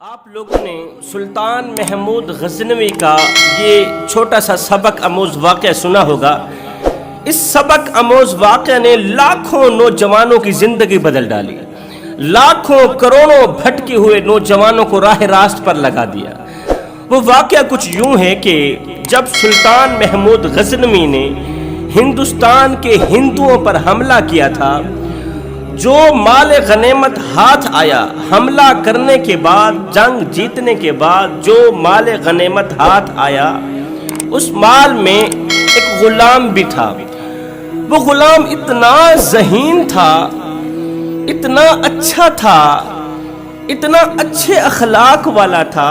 آپ لوگوں نے سلطان محمود غزنوی کا یہ چھوٹا سا سبق آموز واقعہ سنا ہوگا۔ اس سبق آموز واقعہ نے لاکھوں نوجوانوں کی زندگی بدل ڈالی، لاکھوں کروڑوں بھٹکے ہوئے نوجوانوں کو راہ راست پر لگا دیا۔ وہ واقعہ کچھ یوں ہے کہ جب سلطان محمود غزنوی نے ہندوستان کے ہندوؤں پر حملہ کیا تھا، جو مال غنیمت ہاتھ آیا، حملہ کرنے کے بعد، جنگ جیتنے کے بعد جو مال غنیمت ہاتھ آیا، اس مال میں ایک غلام بھی تھا۔ وہ غلام اتنا ذہین تھا، اتنا اچھا تھا، اتنا اچھے اخلاق والا تھا،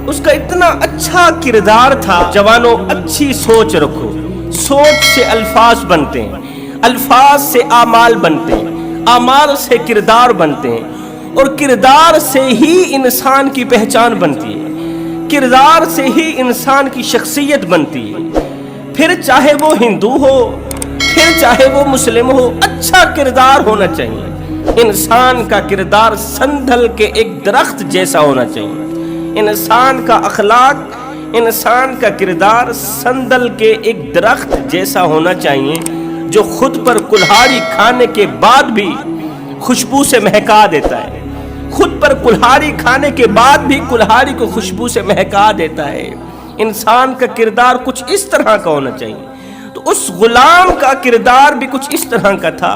اس کا اتنا اچھا کردار تھا۔ جوانوں، اچھی سوچ رکھو، سوچ سے الفاظ بنتے ہیں، الفاظ سے اعمال بنتے ہیں، اعمال سے کردار بنتے ہیں، اور کردار سے ہی انسان کی پہچان بنتی ہے، کردار سے ہی انسان کی شخصیت بنتی ہے۔ پھر چاہے وہ ہندو ہو، پھر چاہے وہ مسلم ہو، اچھا کردار ہونا چاہیے۔ انسان کا کردار سندھل کے ایک درخت جیسا ہونا چاہیے۔ انسان کا اخلاق، انسان کا کردار سندھل کے ایک درخت جیسا ہونا چاہیے، جو خود پر کلہاڑی کھانے کے بعد بھی خوشبو سے مہکا دیتا ہے، خود پر کلہاڑی کھانے کے بعد بھی کلہاڑی کو خوشبو سے مہکا دیتا ہے۔ انسان کا کردار کچھ اس طرح کا ہونا چاہیے۔ تو اس غلام کا کردار بھی کچھ اس طرح کا تھا،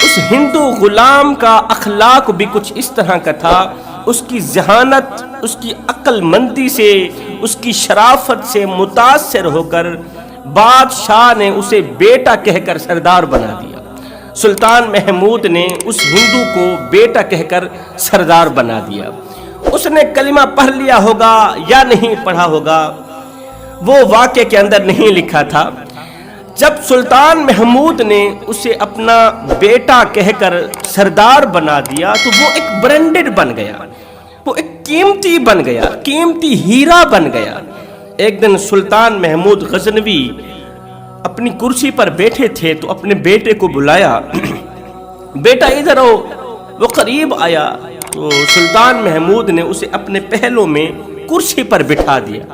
اس ہندو غلام کا اخلاق بھی کچھ اس طرح کا تھا۔ اس کی ذہانت، اس کی عقل مندی سے، اس کی شرافت سے متاثر ہو کر بادشاہ نے اسے بیٹا کہہ کر سردار بنا دیا۔ سلطان محمود نے اس ہندو کو بیٹا کہہ کر سردار بنا دیا۔ اس نے کلمہ پڑھ لیا ہوگا یا نہیں پڑھا ہوگا، وہ واقعے کے اندر نہیں لکھا تھا۔ جب سلطان محمود نے اسے اپنا بیٹا کہہ کر سردار بنا دیا تو وہ ایک برانڈڈ بن گیا، وہ ایک قیمتی بن گیا، قیمتی ہیرا بن گیا۔ ایک دن سلطان محمود غزنوی اپنی کرسی پر بیٹھے تھے تو اپنے بیٹے کو بلایا، بیٹا ادھر آؤ۔ وہ قریب آیا تو سلطان محمود نے اسے اپنے پہلوں میں کرسی پر بٹھا دیا۔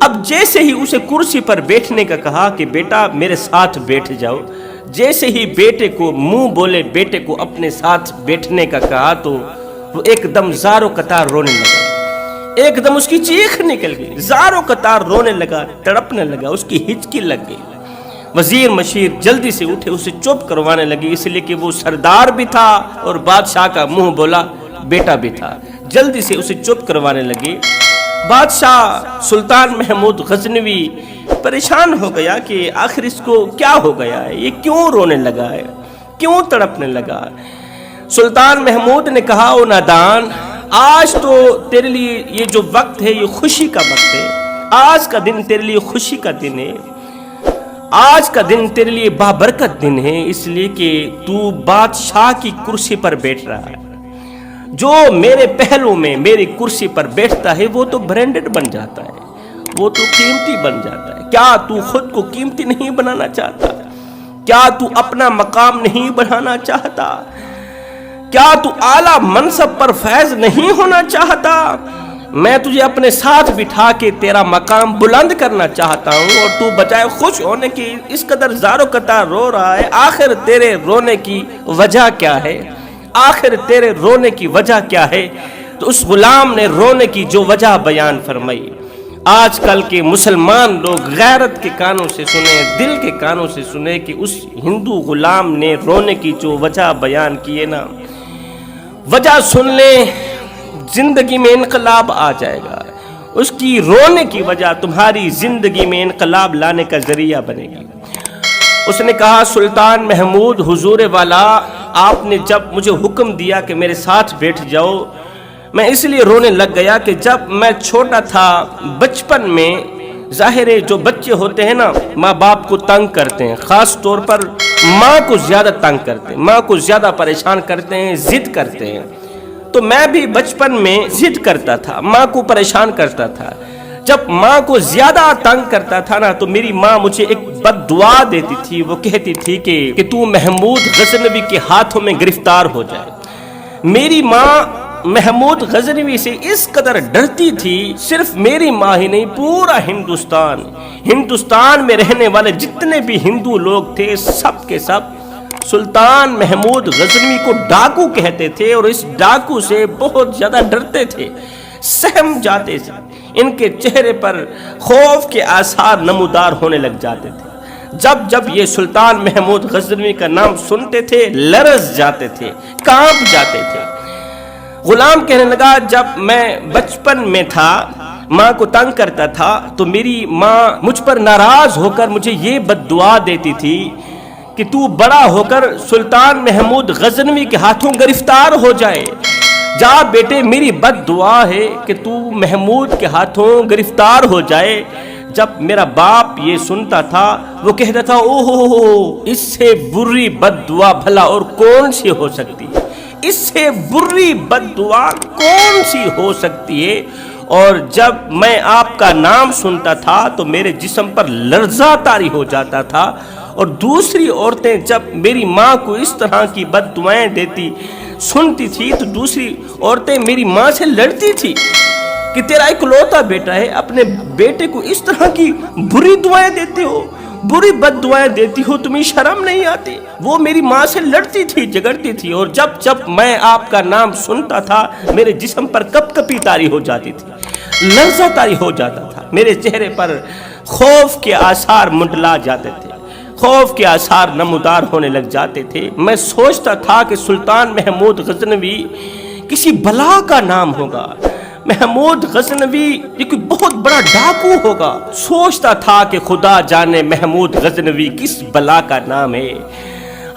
اب جیسے ہی اسے کرسی پر بیٹھنے کا کہا کہ بیٹا میرے ساتھ بیٹھ جاؤ، جیسے ہی بیٹے کو منہ بولے بیٹے کو اپنے ساتھ بیٹھنے کا کہا تو وہ ایک دم زاروں قطار رونے لگا، ایک دم اس کی چیخ نکل گئی، زاروں قطار رونے لگا، تڑپنے لگا، اس کی ہچکی لگ گئی۔ وزیر مشیر جلدی سے اٹھے، اسے چپ کروانے لگے، اس لیے کہ وہ سردار بھی تھا اور بادشاہ کا منہ بولا بیٹا بھی تھا۔ جلدی سے اسے چپ کروانے لگے۔ بادشاہ سلطان محمود غزنوی پریشان ہو گیا کہ آخر اس کو کیا ہو گیا ہے، یہ کیوں رونے لگا ہے، کیوں تڑپنے لگا۔ سلطان محمود نے کہا، او نادان، آج تو تیرے لیے یہ جو وقت ہے یہ خوشی کا وقت ہے، آج کا دن تیرے لیے خوشی کا دن ہے، آج کا دن تیرے لیے بابرکت دن ہے، اس لیے کہ تو بادشاہ کی کرسی پر بیٹھ رہا ہے۔ جو میرے پہلو میں میری کرسی پر بیٹھتا ہے وہ تو برانڈڈ بن جاتا ہے، وہ تو قیمتی بن جاتا ہے۔ کیا تو خود کو قیمتی نہیں بنانا چاہتا؟ کیا تو اپنا مقام نہیں بڑھانا چاہتا؟ کیا تو اعلیٰ منصب پر فائز نہیں ہونا چاہتا؟ میں تجھے اپنے ساتھ بٹھا کے تیرا مقام بلند کرنا چاہتا ہوں، اور تو بجائے خوش ہونے کی اس قدر زاروں قطار رو رہا ہے۔ آخر تیرے رونے کی وجہ کیا ہے؟ آخر تیرے رونے کی وجہ کیا ہے؟ تو اس غلام نے رونے کی جو وجہ بیان فرمائی۔ آج کل کے مسلمان لوگ غیرت کے کانوں سے سنیں، دل کے کانوں سے سنیں کہ اس ہندو غلام نے رونے کی جو وجہ بیان کی ہے نا، وجہ سن لیں، زندگی میں انقلاب آ جائے گا۔ اس کی رونے کی وجہ تمہاری زندگی میں انقلاب لانے کا ذریعہ بنے گی۔ اس نے کہا، سلطان محمود حضور والا، آپ نے جب مجھے حکم دیا کہ میرے ساتھ بیٹھ جاؤ، میں اس لیے رونے لگ گیا کہ جب میں چھوٹا تھا، بچپن میں ظاہر ہے جو بچے ہوتے ہیں نا ماں باپ کو تنگ کرتے ہیں، خاص طور پر ماں کو زیادہ تنگ کرتے ہیں، ماں کو زیادہ پریشان کرتے ہیں، ضد کرتے ہیں۔ تو میں بھی بچپن میں ضد کرتا تھا، ماں کو پریشان کرتا تھا۔ جب ماں کو زیادہ تنگ کرتا تھا نا تو میری ماں مجھے ایک بد دعا دیتی تھی، وہ کہتی تھی کہ تو محمود غزنوی کے ہاتھوں میں گرفتار ہو جائے۔ میری ماں محمود غزنوی سے اس قدر ڈرتی تھی، صرف میری ماں ہی نہیں پورا ہندوستان میں رہنے والے جتنے بھی ہندو لوگ تھے سب کے سب سلطان محمود غزنوی کو ڈاکو کہتے تھے، اور اس ڈاکو سے بہت زیادہ ڈرتے تھے، سہم جاتے تھے، ان کے چہرے پر خوف کے آثار نمودار ہونے لگ جاتے تھے۔ جب یہ سلطان محمود غزنوی کا نام سنتے تھے لرز جاتے تھے، کانپ جاتے تھے۔ غلام کہنے لگا جب میں بچپن میں تھا ماں کو تنگ کرتا تھا تو میری ماں مجھ پر ناراض ہو کر مجھے یہ بد دعا دیتی تھی کہ تو بڑا ہو کر سلطان محمود غزنوی کے ہاتھوں گرفتار ہو جائے۔ جا بیٹے میری بد دعا ہے کہ تو محمود کے ہاتھوں گرفتار ہو جائے۔ جب میرا باپ یہ سنتا تھا وہ کہتا تھا اوہ اس سے بری بد دعا بھلا اور کون سی ہو سکتی ہے، اس سے بری بد دعا کون سی ہو سکتی ہے۔ اور جب میں آپ کا نام سنتا تھا تو میرے جسم پر لرزہ طاری ہو جاتا تھا، اور دوسری عورتیں جب میری ماں کو اس طرح کی بد دعائیں دیتی سنتی تھی تو دوسری عورتیں میری ماں سے لڑتی تھی کہ تیرا اکلوتا بیٹا ہے، اپنے بیٹے کو اس طرح کی بری دعائیں دیتے ہو، بری بد دعائیں دیتی ہو، تمہیں شرم نہیں آتی؟ وہ میری ماں سے لڑتی تھی، جھگڑتی تھی، اور جب میں آپ کا نام سنتا تھا میرے جسم پر کپ کپی طاری ہو جاتی تھی، لرزہ طاری ہو جاتا تھا، میرے چہرے پر خوف کے آثار منڈلا جاتے تھے، خوف کے آثار نمودار ہونے لگ جاتے تھے۔ میں سوچتا تھا کہ سلطان محمود غزنوی کسی بلا کا نام ہوگا، محمود غزنوی یہ کوئی بہت بڑا ڈاکو ہوگا۔ سوچتا تھا کہ خدا جانے محمود غزنوی کس بلا کا نام ہے۔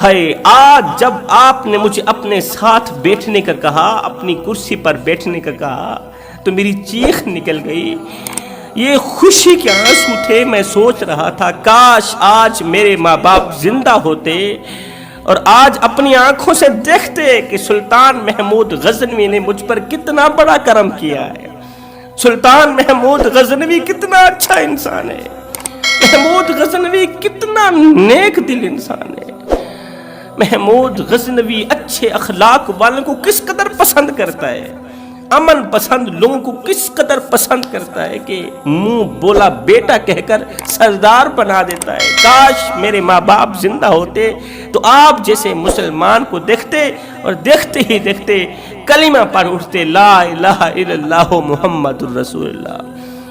ہائے آج جب آپ نے مجھے اپنے ساتھ بیٹھنے کا کہا، اپنی کرسی پر بیٹھنے کا کہا تو میری چیخ نکل گئی، یہ خوشی کے آنسو تھے۔ میں سوچ رہا تھا کاش آج میرے ماں باپ زندہ ہوتے اور آج اپنی آنکھوں سے دیکھتے کہ سلطان محمود غزنوی نے مجھ پر کتنا بڑا کرم کیا ہے، سلطان محمود غزنوی کتنا اچھا انسان ہے، محمود غزنوی کتنا نیک دل انسان ہے، محمود غزنوی اچھے اخلاق والوں کو کس قدر پسند کرتا ہے، امن پسند لوگوں کو کس قدر پسند کرتا ہے کہ منہ بولا بیٹا کہہ کر سردار بنا دیتا ہے۔ کاش میرے ماں باپ زندہ ہوتے تو آپ جیسے مسلمان کو دیکھتے اور دیکھتے ہی دیکھتے کلمہ پڑھ اٹھتے لا الہ الا اللہ محمد الرسول اللہ۔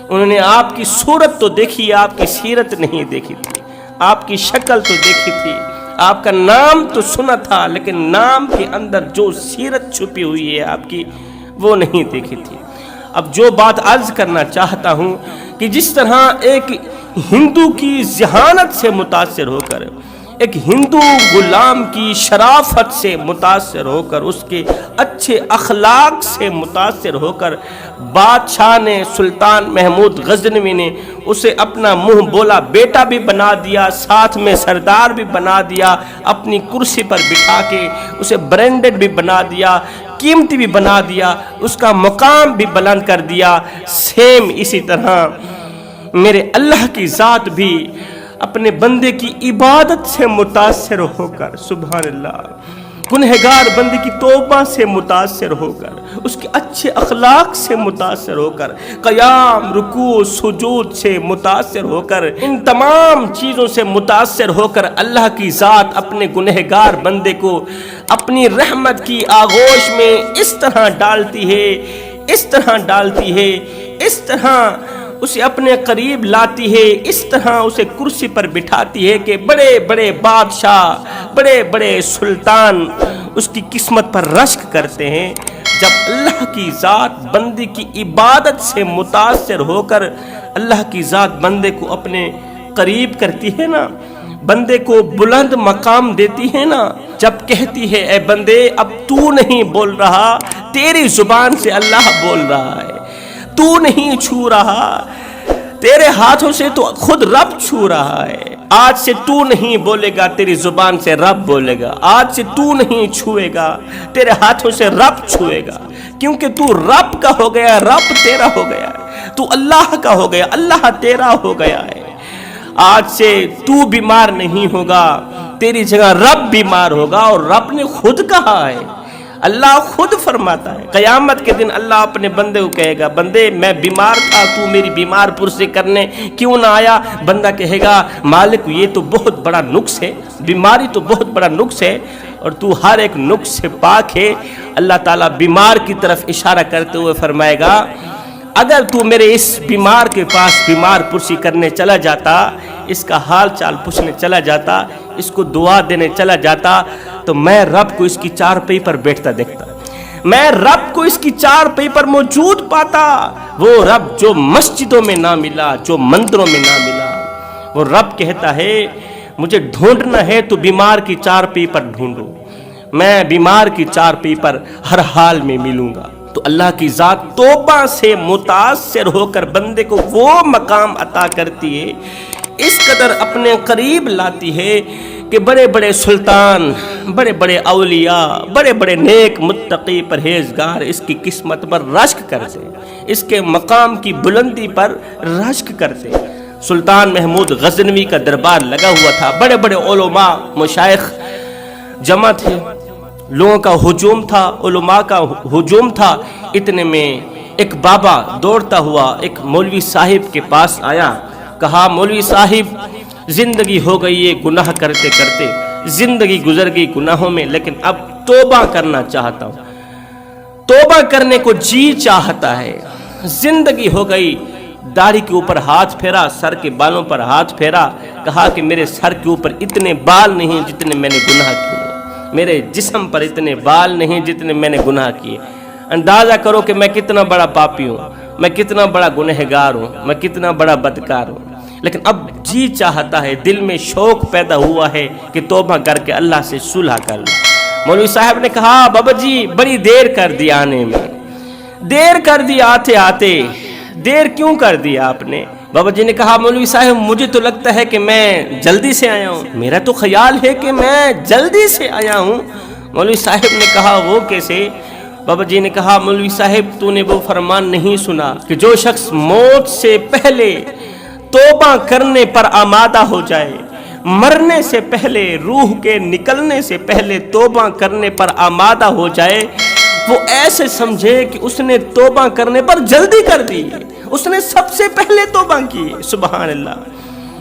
انہوں نے آپ کی صورت تو دیکھی، آپ کی سیرت نہیں دیکھی تھی، آپ کی شکل تو دیکھی تھی، آپ کا نام تو سنا تھا، لیکن نام کے اندر جو سیرت چھپی ہوئی ہے آپ کی وہ نہیں دیکھی تھی۔ اب جو بات عرض کرنا چاہتا ہوں کہ جس طرح ایک ہندو کی ذہانت سے متاثر ہو کر، ایک ہندو غلام کی شرافت سے متاثر ہو کر، اس کے اچھے اخلاق سے متاثر ہو کر بادشاہ نے، سلطان محمود غزنوی نے اسے اپنا منہ بولا بیٹا بھی بنا دیا، ساتھ میں سردار بھی بنا دیا، اپنی کرسی پر بٹھا کے اسے برینڈڈ بھی بنا دیا، قیمتی بھی بنا دیا، اس کا مقام بھی بلند کر دیا۔ سیم اسی طرح میرے اللہ کی ذات بھی اپنے بندے کی عبادت سے متاثر ہو کر، سبحان اللہ، گنہگار بندے کی توبہ سے متاثر ہو کر، اس کے اچھے اخلاق سے متاثر ہو کر، قیام رکوع سجود سے متاثر ہو کر، ان تمام چیزوں سے متاثر ہو کر اللہ کی ذات اپنے گنہگار بندے کو اپنی رحمت کی آغوش میں اس طرح ڈالتی ہے، اس طرح ڈالتی ہے، اس طرح اسے اپنے قریب لاتی ہے، اس طرح اسے کرسی پر بٹھاتی ہے کہ بڑے بڑے بادشاہ، بڑے بڑے سلطان اس کی قسمت پر رشک کرتے ہیں۔ جب اللہ کی ذات بندے کی عبادت سے متاثر ہو کر اللہ کی ذات بندے کو اپنے قریب کرتی ہے نا، بندے کو بلند مقام دیتی ہے نا، جب کہتی ہے اے بندے اب تو نہیں بول رہا، تیری زبان سے اللہ بول رہا ہے، تو نہیں چھو رہا، تیرے ہاتھوں سے تو خود رب چھو رہا ہے، آج سے تو نہیں بولے گا، تیری زبان سے رب بولے گا، آج سے تو نہیں چھوئے گا، تیرے ہاتھوں سے رب چھوئے گا، کیونکہ تو رب کا ہو گیا، رب تیرا ہو گیا ہے، تو اللہ کا ہو گیا، اللہ تیرا ہو گیا ہے۔ آج سے تو بیمار نہیں ہوگا، تیری جگہ رب بیمار ہوگا، اور رب نے خود کہا ہے اللہ خود فرماتا ہے قیامت کے دن اللہ اپنے بندے کو کہے گا بندے میں بیمار تھا تو میری بیمار پرسی کرنے کیوں نہ آیا؟ بندہ کہے گا مالک یہ تو بہت بڑا نقص ہے، بیماری تو بہت بڑا نقص ہے اور تو ہر ایک نقص سے پاک ہے۔ اللہ تعالیٰ بیمار کی طرف اشارہ کرتے ہوئے فرمائے گا اگر تو میرے اس بیمار کے پاس بیمار پرسی کرنے چلا جاتا، اس کا حال چال پوچھنے چلا جاتا، اس کو دعا دینے چلا جاتا تو میں رب کو اس کی چارپائی پر بیٹھتا دیکھتا، میں رب کو اس کی چارپائی پر موجود پاتا۔ وہ رب جو مسجدوں میں نہ ملا، جو مندروں میں نہ ملا، وہ رب کہتا ہے مجھے ڈھونڈنا ہے تو بیمار کی چارپائی پر ڈھونڈو، میں بیمار کی چارپائی پر ہر حال میں ملوں گا۔ تو اللہ کی ذات توبہ سے متاثر ہو کر بندے کو وہ مقام عطا کرتی ہے، اس قدر اپنے قریب لاتی ہے کہ بڑے بڑے سلطان، بڑے بڑے اولیاء، بڑے بڑے نیک متقی پرہیزگار اس کی قسمت پر رشک کرتے، اس کے مقام کی بلندی پر رشک کرتے۔ سلطان محمود غزنوی کا دربار لگا ہوا تھا، بڑے بڑے علماء مشائخ جمع تھے، لوگوں کا ہجوم تھا، علماء کا ہجوم تھا۔ اتنے میں ایک بابا دوڑتا ہوا ایک مولوی صاحب کے پاس آیا، کہا مولوی صاحب زندگی ہو گئی ہے گناہ کرتے کرتے، زندگی گزر گئی گناہوں میں، لیکن اب توبہ کرنا چاہتا ہوں، توبہ کرنے کو جی چاہتا ہے، زندگی ہو گئی۔ داڑھی کے اوپر ہاتھ پھیرا، سر کے بالوں پر ہاتھ پھیرا، کہا کہ میرے سر کے اوپر اتنے بال نہیں جتنے میں نے گناہ کیے، میرے جسم پر اتنے بال نہیں جتنے میں نے گناہ کیے۔ اندازہ کرو کہ میں کتنا بڑا پاپی ہوں، میں کتنا بڑا گنہگار ہوں، میں کتنا بڑا بدکار ہوں، لیکن اب جی چاہتا ہے، دل میں شوق پیدا ہوا ہے کہ توبہ کر کے اللہ سے صلح کر لوں۔ مولوی صاحب نے کہا بابا جی بڑی دیر کر دی آنے میں، دیر کر دی آتے آتے، دیر کیوں کر دی آپ نے؟ بابا جی نے کہا مولوی صاحب مجھے تو لگتا ہے کہ میں جلدی سے آیا ہوں، میرا تو خیال ہے کہ میں جلدی سے آیا ہوں۔ مولوی صاحب نے کہا وہ کیسے؟ بابا جی نے کہا مولوی صاحب تو نے وہ فرمان نہیں سنا کہ جو شخص موت سے پہلے توبہ کرنے پر آمادہ ہو جائے، مرنے سے پہلے، روح کے نکلنے سے پہلے توبہ کرنے پر آمادہ ہو جائے، وہ ایسے سمجھے کہ اس نے توبہ کرنے پر جلدی کر دی، اس نے سب سے پہلے توبہ کی۔ سبحان اللہ۔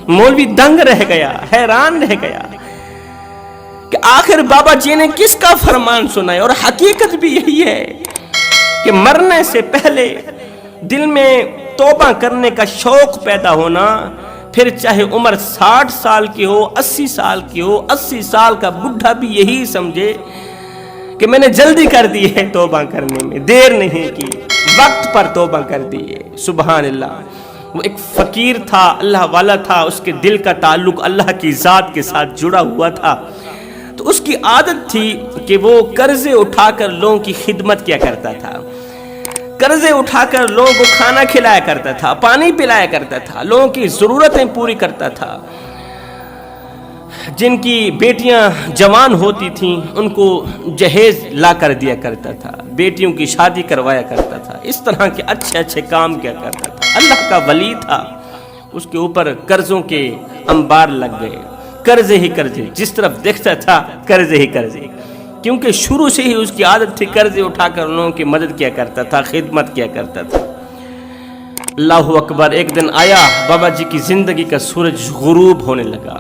مولوی دنگ رہ گیا، حیران رہ گیا کہ آخر بابا جی نے کس کا فرمان سنا ہے، اور حقیقت بھی یہی ہے کہ مرنے سے پہلے دل میں توبہ کرنے کا شوق پیدا ہونا، پھر چاہے عمر 60 سال کی ہو، 80 سال کی ہو، 80 سال کا بڈھا بھی یہی سمجھے کہ میں نے جلدی کر دی ہے توبہ کرنے میں، دیر نہیں کی، وقت پر توبہ کر دی ہے۔ سبحان اللہ۔ وہ ایک فقیر تھا، اللہ والا تھا، اس کے دل کا تعلق اللہ کی ذات کے ساتھ جڑا ہوا تھا، تو اس کی عادت تھی کہ وہ قرضے اٹھا کر لوگوں کی خدمت کیا کرتا تھا، قرضے اٹھا کر لوگوں کو کھانا کھلایا کرتا تھا، پانی پلایا کرتا تھا، لوگوں کی ضرورتیں پوری کرتا تھا۔ جن کی بیٹیاں جوان ہوتی تھیں ان کو جہیز لا کر دیا کرتا تھا، بیٹیوں کی شادی کروایا کرتا تھا، اس طرح کے اچھے اچھے کام کیا کرتا تھا۔ اللہ کا ولی تھا، اس کے اوپر قرضوں کے انبار لگ گئے، قرضے ہی قرضے، جس طرف دیکھتا تھا قرضے ہی قرضے، کیونکہ شروع سے ہی اس کی عادت تھی قرضے اٹھا کر لوگوں کی مدد کیا کرتا تھا، خدمت کیا کرتا تھا۔ اللہ اکبر۔ ایک دن آیا، بابا جی کی زندگی کا سورج غروب ہونے لگا،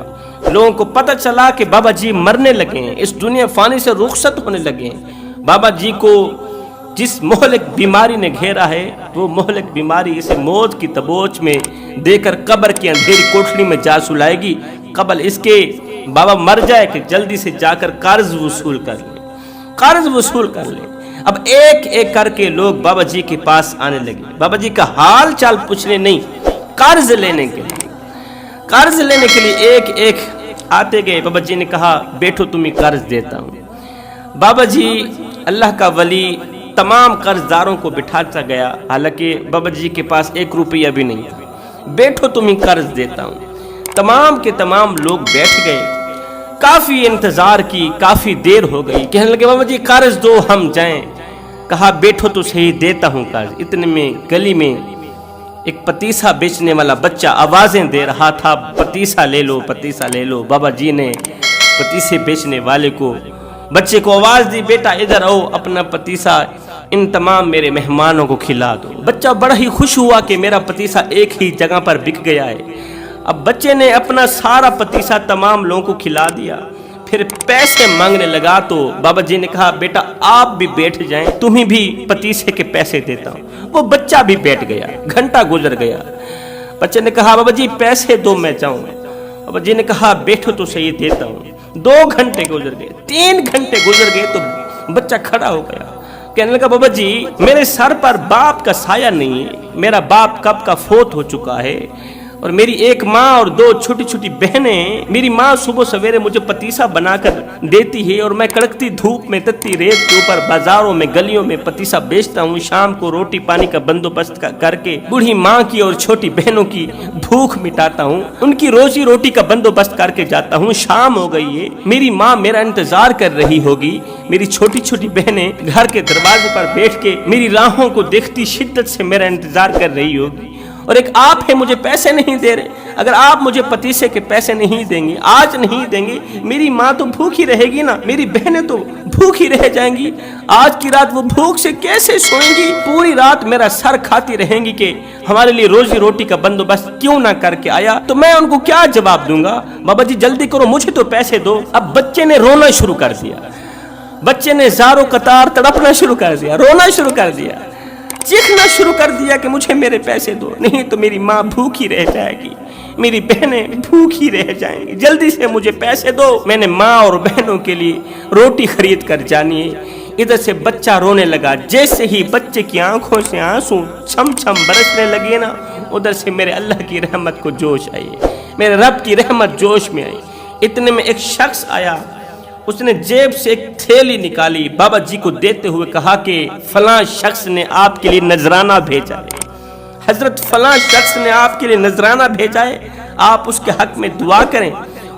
لوگوں کو پتہ چلا کہ بابا جی مرنے لگے ہیں، اس دنیا فانی سے رخصت ہونے لگے ہیں۔ بابا جی کو جس مہلک بیماری نے گھیرا ہے، وہ مہلک بیماری اسے موت کی تبوچ میں دے کر قبر کی اندھیری کوٹھری میں جا سلائے گی، قبل اس کے بابا مر جائے کہ جلدی سے جا کر قرض وصول کر لے، قرض وصول کر لے۔ اب ایک ایک کر کے لوگ بابا جی کے پاس آنے لگے، بابا جی کا حال چال پوچھنے نہیں، قرض لینے کے لیے، قرض لینے کے لیے ایک ایک آتے گئے۔ بابا جی نے کہا بیٹھو تمہیں قرض دیتا ہوں۔ بابا جی اللہ کا ولی تمام قرض داروں کو بٹھاتا گیا، حالانکہ بابا جی کے پاس 1 روپیہ بھی نہیں تھا۔ بیٹھو تمہیں قرض دیتا ہوں۔ تمام کے تمام لوگ بیٹھ گئے، کافی انتظار کی، کافی دیر ہو گئی، کہنے لگے بابا جی قرض دو ہم جائیں۔ کہا بیٹھو تو صحیح دیتا ہوں قرض۔ اتنے میں گلی میں ایک پتیسا بیچنے والا بچہ آوازیں دے رہا تھا، پتیسا لے لو، پتیسا لے لو۔ بابا جی نے پتیسے بیچنے والے کو بچے کو آواز دی بیٹا ادھر آؤ اپنا پتیسا ان تمام میرے مہمانوں کو کھلا دو۔ بچہ بڑا ہی خوش ہوا کہ میرا پتیسا ایک ہی جگہ پر بک گیا ہے۔ اب بچے نے اپنا سارا پتیسا تمام لوگوں کو کھلا دیا، پھر پیسے مانگنے لگا تو بابا جی نے کہا بیٹا آپ بھی بیٹھ جائیں، تمہیں بھی پتیسے کے پیسے دیتا ہوں۔ وہ بچہ بھی بیٹھ گیا، گھنٹہ گزر گیا۔ بچے نے کہا بابا جی پیسے دو میں جاؤں۔ بابا جی نے کہا بیٹھو تو صحیح دیتا ہوں۔ 2 گھنٹے گزر گئے، 3 گھنٹے گزر گئے تو بچہ کھڑا ہو گیا، کہنے لگا بابا جی میرے سر پر باپ کا سایہ نہیں ہے، میرا باپ کب کا فوت ہو چکا ہے، اور میری ایک ماں اور 2 چھوٹی چھوٹی بہنیں۔ میری ماں صبح سویرے مجھے پتیسا بنا کر دیتی ہے اور میں کڑکتی دھوپ میں تتی ریت کے اوپر بازاروں میں گلیوں میں پتیسا بیچتا ہوں، شام کو روٹی پانی کا بندوبست کر کے بوڑھی ماں کی اور چھوٹی بہنوں کی بھوک مٹاتا ہوں، ان کی روزی روٹی کا بندوبست کر کے جاتا ہوں۔ شام ہو گئی ہے، میری ماں میرا انتظار کر رہی ہوگی، میری چھوٹی چھوٹی بہنیں گھر کے دروازے پر بیٹھ کے میری راہوں کو دیکھتی شدت سے میرا انتظار کر رہی ہوگی، اور ایک آپ ہے مجھے پیسے نہیں دے رہے۔ اگر آپ مجھے پتیسے کے پیسے نہیں دیں گے، آج نہیں دیں گے، میری ماں تو بھوکی رہے گی نا، میری بہنیں تو بھوکی رہ جائیں گی، آج کی رات وہ بھوک سے کیسے سوئیں گی، پوری رات میرا سر کھاتی رہیں گی کہ ہمارے لیے روزی روٹی کا بندوبست کیوں نہ کر کے آیا۔ تو میں ان کو کیا جواب دوں گا؟ بابا جی جلدی کرو مجھے تو پیسے دو۔ اب بچے نے رونا شروع کر دیا، بچے نے زارو قطار تڑپنا شروع کر دیا، رونا شروع کر دیا، چیخنا شروع کر دیا کہ مجھے میرے پیسے دو، نہیں تو میری ماں بھوکی رہ جائے گی، میری بہنیں بھوکی رہ جائیں گی، جلدی سے مجھے پیسے دو، میں نے ماں اور بہنوں کے لیے روٹی خرید کر جانی ہے۔ ادھر سے بچہ رونے لگا، جیسے ہی بچے کی آنکھوں سے آنسو چھم چھم برسنے لگے نا، ادھر سے میرے اللہ کی رحمت کو جوش آئی، میرے رب کی رحمت جوش میں آئی۔ اتنے میں ایک شخص آیا، اس نے جیب سے ایک تھیلی نکالی، بابا جی کو دیتے ہوئے کہا کہ فلاں شخص نے آپ کے لیے نذرانہ بھیجا ہے، حضرت فلاں شخص نے آپ کے لیے نذرانہ بھیجا ہے، آپ اس کے حق میں دعا کریں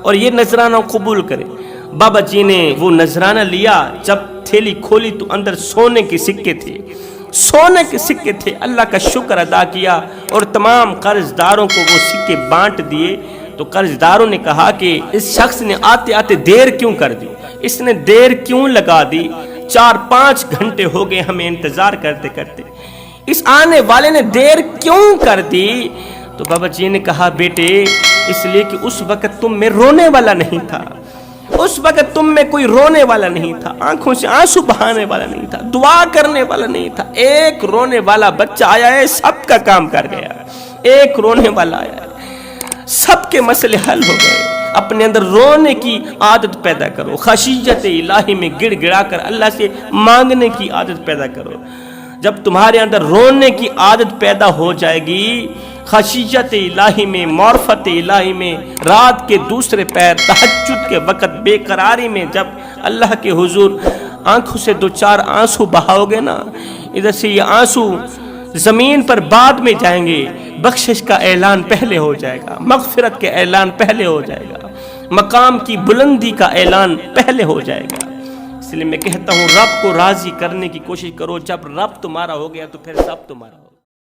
اور یہ نذرانہ قبول کریں۔ بابا جی نے وہ نذرانہ لیا، جب تھیلی کھولی تو اندر سونے کے سکے تھے، سونے کے سکے تھے۔ اللہ کا شکر ادا کیا اور تمام قرض داروں کو وہ سکے بانٹ دیے۔ تو قرض داروں نے کہا کہ اس شخص نے آتے آتے دیر کیوں کر دی، اس نے دیر کیوں لگا دی، 4-5 گھنٹے ہو گئے ہمیں انتظار کرتے کرتے، اس آنے والے نے دیر کیوں کر دی؟ تو بابا جی نے کہا بیٹے اس لیے کہ اس وقت تم میں رونے والا نہیں تھا، اس وقت تم میں کوئی رونے والا نہیں تھا، آنکھوں سے آنسو بہانے والا نہیں تھا، دعا کرنے والا نہیں تھا۔ ایک رونے والا بچہ آیا ہے، سب کا کام کر گیا، ایک رونے والا آیا ہے، سب کے مسئلے حل ہو گئے۔ اپنے اندر رونے کی عادت پیدا کرو، خشیت الہی میں گڑ گڑا کر اللہ سے مانگنے کی عادت پیدا کرو۔ جب تمہارے اندر رونے کی عادت پیدا ہو جائے گی، خشیت الہی میں، معرفت الہی میں، رات کے دوسرے پہر تہجد کے وقت بے قراری میں جب اللہ کے حضور آنکھوں سے 2-4 آنسو بہاؤ گے نا، ادھر سے یہ آنسو زمین پر بعد میں جائیں گے، بخشش کا اعلان پہلے ہو جائے گا، مغفرت کے اعلان پہلے ہو جائے گا، مقام کی بلندی کا اعلان پہلے ہو جائے گا۔ اس لیے میں کہتا ہوں رب کو راضی کرنے کی کوشش کرو، جب رب تمہارا ہو گیا تو پھر سب تمہارا ہو۔